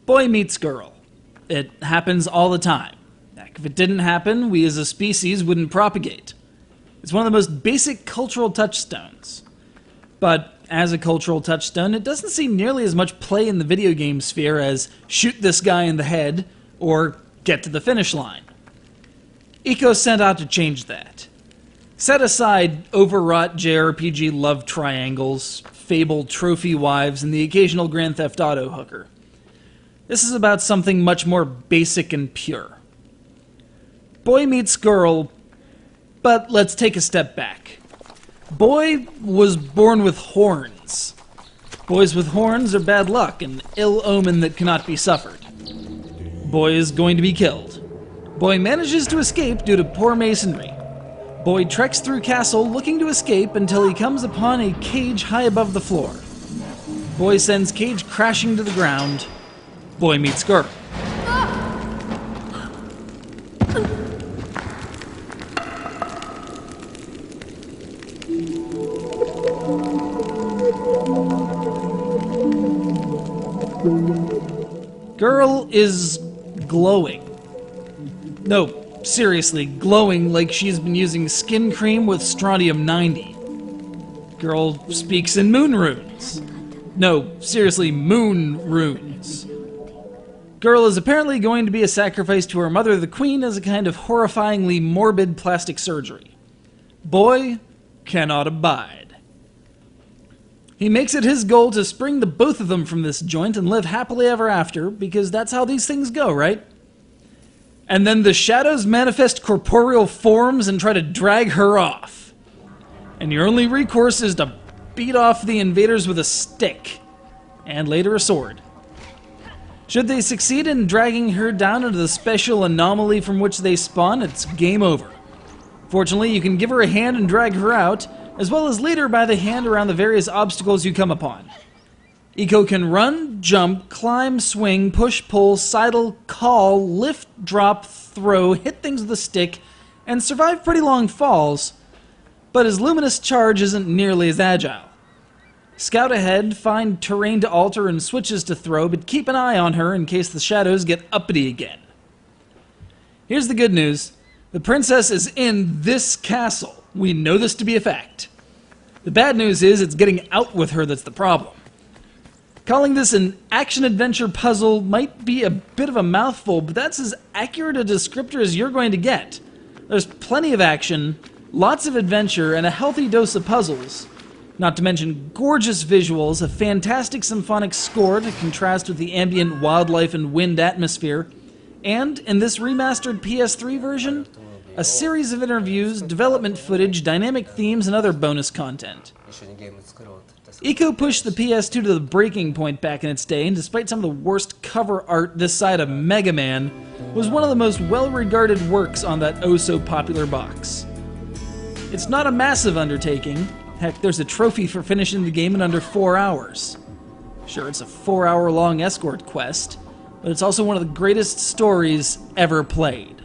Boy meets girl. It happens all the time. Heck, if it didn't happen, we as a species wouldn't propagate. It's one of the most basic cultural touchstones. But as a cultural touchstone, it doesn't see nearly as much play in the video game sphere as shoot this guy in the head or get to the finish line. ICO set out to change that. Set aside overwrought JRPG love triangles, fabled trophy wives, and the occasional Grand Theft Auto hooker. This is about something much more basic and pure. Boy meets girl, but let's take a step back. Boy was born with horns. Boys with horns are bad luck, an ill omen that cannot be suffered. Boy is going to be killed. Boy manages to escape due to poor masonry. Boy treks through castle looking to escape until he comes upon a cage high above the floor. Boy sends cage crashing to the ground. Boy meets girl. Girl is glowing. No, seriously, glowing like she's been using skin cream with strontium-90. Girl speaks in moon runes. No, seriously, moon runes. Girl is apparently going to be a sacrifice to her mother, the queen, as a kind of horrifyingly morbid plastic surgery. Boy cannot abide. He makes it his goal to spring the both of them from this joint and live happily ever after, because that's how these things go, right? And then the shadows manifest corporeal forms and try to drag her off. And your only recourse is to beat off the invaders with a stick, and later a sword. Should they succeed in dragging her down into the special anomaly from which they spawn, it's game over. Fortunately, you can give her a hand and drag her out, as well as lead her by the hand around the various obstacles you come upon. ICO can run, jump, climb, swing, push, pull, sidle, call, lift, drop, throw, hit things with a stick, and survive pretty long falls, but his luminous charge isn't nearly as agile. Scout ahead, find terrain to alter and switches to throw, but keep an eye on her in case the shadows get uppity again. Here's the good news. The princess is in this castle. We know this to be a fact. The bad news is it's getting out with her that's the problem. Calling this an action-adventure puzzle might be a bit of a mouthful, but that's as accurate a descriptor as you're going to get. There's plenty of action, lots of adventure, and a healthy dose of puzzles. Not to mention gorgeous visuals, a fantastic symphonic score to contrast with the ambient wildlife and wind atmosphere, and, in this remastered PS3 version, a series of interviews, development footage, dynamic themes, and other bonus content. ICO pushed the PS2 to the breaking point back in its day, and despite some of the worst cover art this side of Mega Man, was one of the most well-regarded works on that oh-so-popular box. It's not a massive undertaking. Heck, there's a trophy for finishing the game in under 4 hours. Sure, it's a 4-hour-long escort quest, but it's also one of the greatest stories ever played.